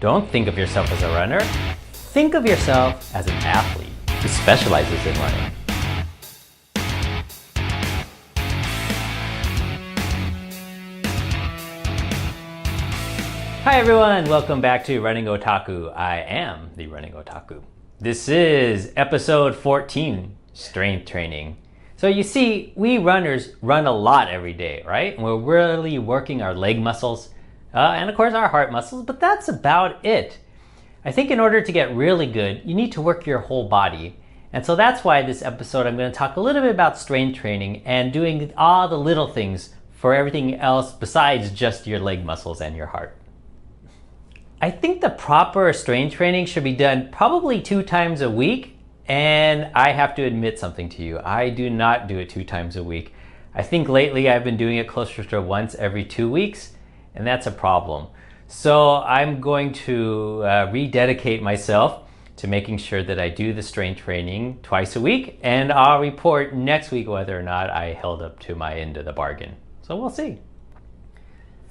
Don't think of yourself as a runner. Think of yourself as an athlete who specializes in running. Hi everyone, welcome back to Running Otaku. I am the Running Otaku. This is episode 14, strength training. So you see, we runners run a lot every day, right? And we're really working our leg muscles and of course our heart muscles, but that's about it. I think in order to get really good, you need to work your whole body. And so that's why this episode I'm going to talk a little bit about strength training and doing all the little things for everything else besides just your leg muscles and your heart. I think the proper strength training should be done probably 2 times a week. And I have to admit something to you. I do not do it 2 times a week. I think lately I've been doing it closer to once every 2 weeks, and that's a problem. So I'm going to rededicate myself to making sure that I do the strength training twice a week, and I'll report next week whether or not I held up to my end of the bargain. So we'll see.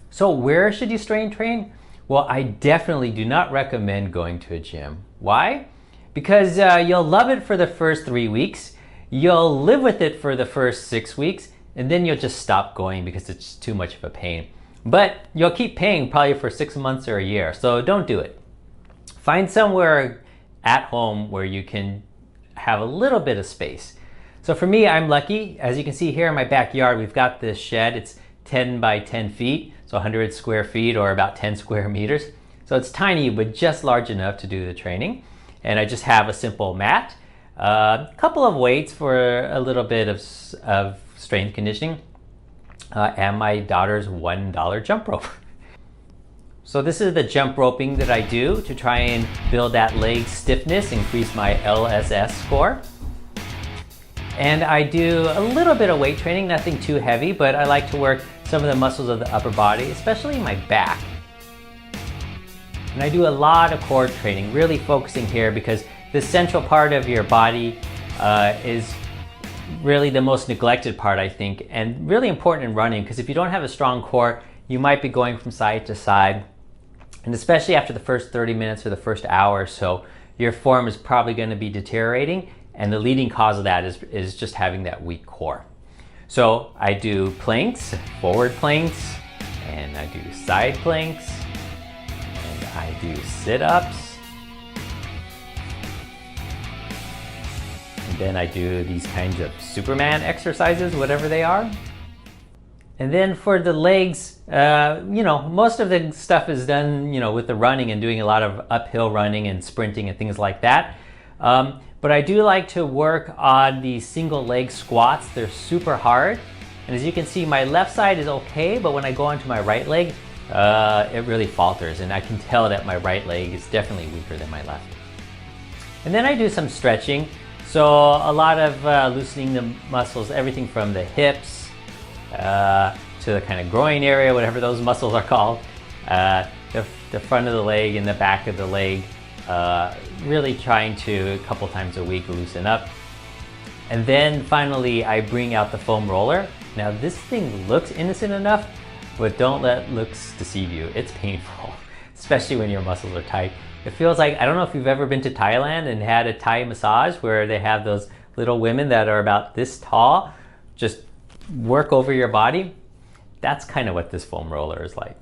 So where should you strength train? Well, I definitely do not recommend going to a gym. Why? Because you'll love it for the first 3 weeks, you'll live with it for the first 6 weeks, and then you'll just stop going because it's too much of a pain. But you'll keep paying probably for 6 months or a year, so don't do it. Find somewhere at home where you can have a little bit of space. So for me, I'm lucky. As you can see here in my backyard, we've got this shed. It's 10 by 10 feet, so 100 square feet or about 10 square meters. So it's tiny, but just large enough to do the training. And I just have a simple mat, a couple of weights for a little bit of strength conditioning, and my daughter's $1 jump rope. So this is the jump roping that I do to try and build that leg stiffness, increase my LSS score. And I do a little bit of weight training, nothing too heavy, but I like to work some of the muscles of the upper body, especially my back. And I do a lot of core training, really focusing here because the central part of your body is really the most neglected part, I think, and really important in running because if you don't have a strong core, you might be going from side to side. And especially after the first 30 minutes or the first hour or so, your form is probably going to be deteriorating, and the leading cause of that is just having that weak core. So I do planks, forward planks, and I do side planks, and I do sit-ups, and then I do these kinds of Superman exercises, whatever they are. And then for the legs, most of the stuff is done, with the running and doing a lot of uphill running and sprinting and things like that. But I do like to work on the single leg squats. They're super hard. And as you can see, my left side is okay, but when I go onto my right leg, it really falters. And I can tell that my right leg is definitely weaker than my left. And then I do some stretching. So a lot of loosening the muscles, everything from the hips to the kind of groin area, whatever those muscles are called, the front of the leg and the back of the leg. Really trying to, a couple times a week, loosen up. And then finally, I bring out the foam roller. Now this thing looks innocent enough, but don't let looks deceive you. It's painful, especially when your muscles are tight. It feels like, I don't know if you've ever been to Thailand and had a Thai massage where they have those little women that are about this tall, just work over your body. That's kind of what this foam roller is like.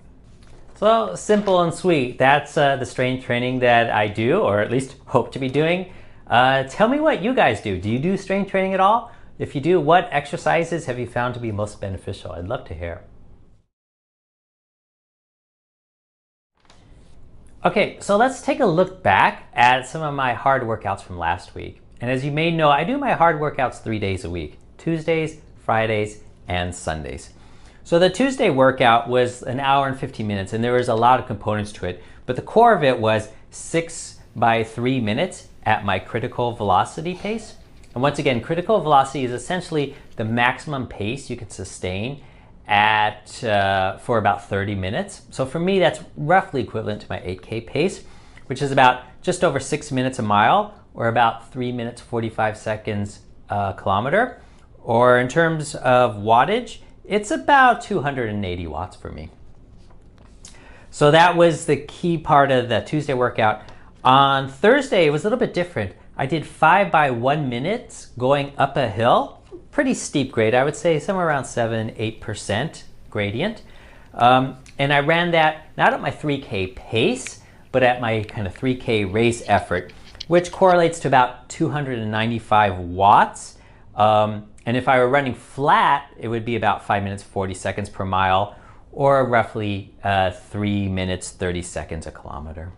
So simple and sweet. That's the strength training that I do, or at least hope to be doing. Tell me what you guys do. Do you do strength training at all? If you do, what exercises have you found to be most beneficial? I'd love to hear. Okay, so let's take a look back at some of my hard workouts from last week. And as you may know, I do my hard workouts 3 days a week, Tuesdays, Fridays, and Sundays. So the Tuesday workout was an hour and 15 minutes, and there was a lot of components to it, but the core of it was 6 by 3 minutes at my critical velocity pace. And once again, critical velocity is essentially the maximum pace you can sustain at for about 30 minutes. So for me, that's roughly equivalent to my 8K pace, which is about just over 6 minutes a mile, or about 3 minutes 45 seconds a kilometer. Or in terms of wattage, it's about 280 watts for me. So that was the key part of the Tuesday workout. On Thursday, it was a little bit different. I did 5 by 1 minute going up a hill. Pretty steep grade, I would say, somewhere around 7-8% gradient. And I ran that not at my 3K pace, but at my kind of 3K race effort, which correlates to about 295 watts. And if I were running flat, it would be about 5 minutes, 40 seconds per mile, or roughly 3 minutes, 30 seconds a kilometer.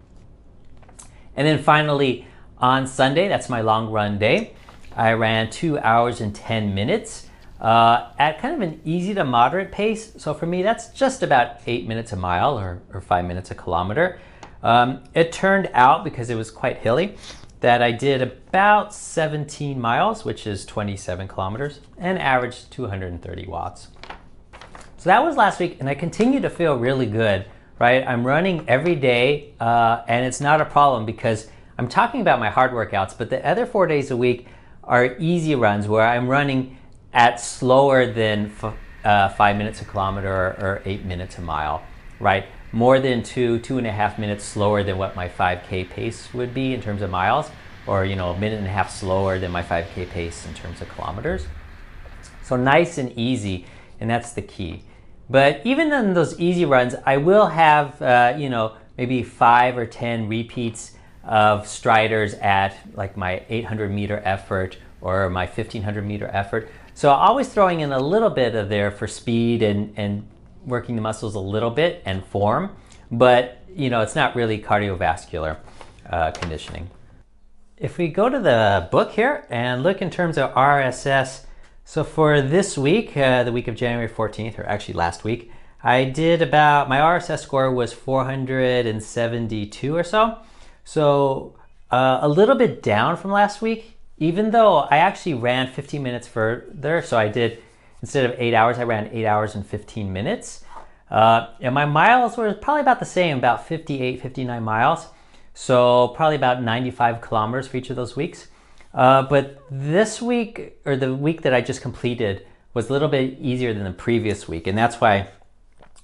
And then finally, on Sunday, that's my long run day, I ran 2 hours and 10 minutes at kind of an easy to moderate pace. So for me, that's just about 8 minutes a mile or 5 minutes a kilometer. It turned out, because it was quite hilly, that I did about 17 miles, which is 27 kilometers, and averaged 230 watts. So that was last week, and I continue to feel really good, right? I'm running every day, and it's not a problem because I'm talking about my hard workouts, but the other 4 days a week are easy runs where I'm running at slower than 5 minutes a kilometer or 8 minutes a mile, right? More than 2.5 minutes slower than what my 5K pace would be in terms of miles, or a minute and a half slower than my 5K pace in terms of kilometers. So nice and easy, and that's the key. But even in those easy runs, I will have maybe 5 or 10 repeats of striders at like my 800 meter effort or my 1500 meter effort. So always throwing in a little bit of there for speed and working the muscles a little bit and form, but it's not really cardiovascular conditioning. If we go to the book here and look in terms of RSS, so for this week, the week of January 14th, or actually last week, I did about, my RSS score was 472 or so. So a little bit down from last week, even though I actually ran 15 minutes further. So I did, instead of 8 hours, I ran 8 hours and 15 minutes. And my miles were probably about the same, about 58, 59 miles. So probably about 95 kilometers for each of those weeks. But this week, or the week that I just completed, was a little bit easier than the previous week. And that's why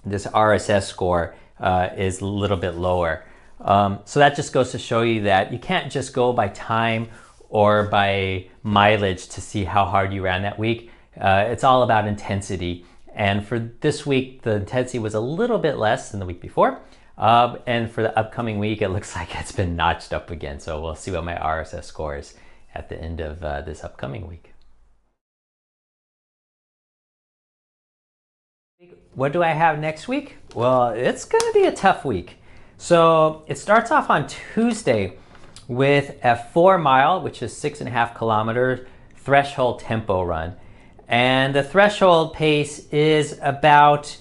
this RSS score is a little bit lower. So that just goes to show you that you can't just go by time or by mileage to see how hard you ran that week. It's all about intensity. And for this week, the intensity was a little bit less than the week before. And for the upcoming week, it looks like it's been notched up again. So we'll see what my RSS score is at the end of this upcoming week. What do I have next week? Well, it's going to be a tough week. So it starts off on Tuesday with a 4 mile, which is 6.5 kilometers, threshold tempo run. And the threshold pace is about,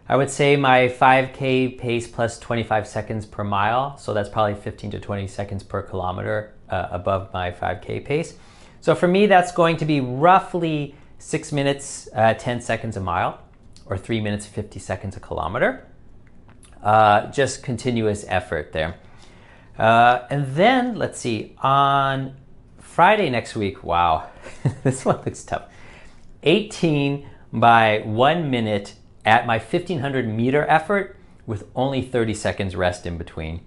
I would say, my 5K pace plus 25 seconds per mile. So that's probably 15 to 20 seconds per kilometer above my 5K pace. So for me, that's going to be roughly 6 minutes, 10 seconds a mile, or 3 minutes, 50 seconds a kilometer. Just continuous effort there. And then, let's see, on Friday next week, wow, this one looks tough. 18 by 1 minute at my 1500 meter effort with only 30 seconds rest in between.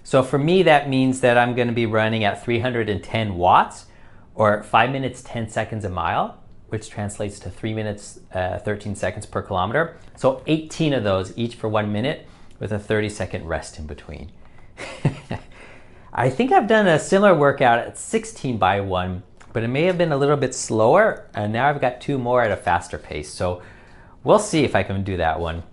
So for me, that means that I'm going to be running at 310 watts or 5 minutes, 10 seconds a mile, which translates to 3 minutes, 13 seconds per kilometer. So 18 of those, each for 1 minute with a 30-second rest in between. I think I've done a similar workout at 16 by 1, but it may have been a little bit slower, and now I've got 2 more at a faster pace. So we'll see if I can do that one.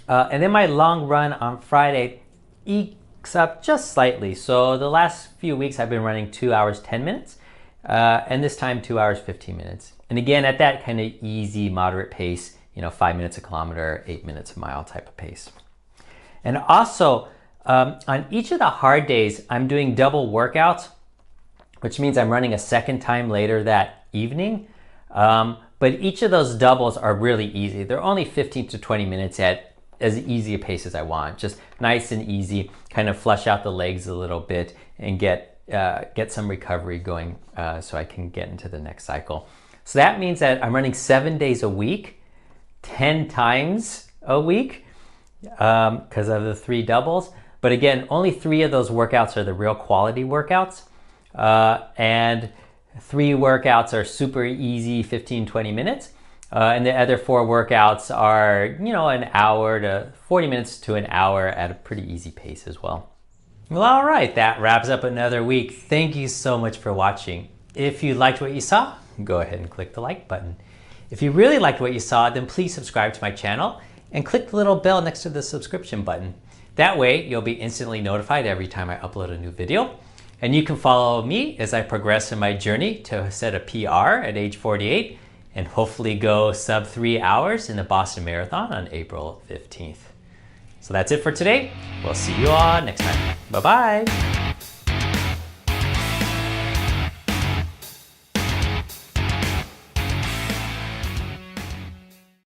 And then my long run on Friday ekes up just slightly. So the last few weeks I've been running 2 hours, 10 minutes, and this time 2 hours, 15 minutes. And again, at that kind of easy, moderate pace, 5 minutes a kilometer, 8 minutes a mile type of pace. And also, on each of the hard days, I'm doing double workouts, which means I'm running a second time later that evening. But each of those doubles are really easy. They're only 15 to 20 minutes at as easy a pace as I want. Just nice and easy, kind of flush out the legs a little bit and get some recovery going so I can get into the next cycle. So that means that I'm running 7 days a week, 10 times a week. because of the 3 doubles. But again, only 3 of those workouts are the real quality workouts. And 3 workouts are super easy, 15-20 minutes. And the other 4 workouts are, an hour to 40 minutes to an hour at a pretty easy pace as well. Well, all right, that wraps up another week. Thank you so much for watching. If you liked what you saw, go ahead and click the like button. If you really liked what you saw, then please subscribe to my channel and click the little bell next to the subscription button. That way, you'll be instantly notified every time I upload a new video. And you can follow me as I progress in my journey to set a PR at age 48 and hopefully go sub 3 hours in the Boston Marathon on April 15th. So that's it for today. We'll see you all next time. Bye-bye.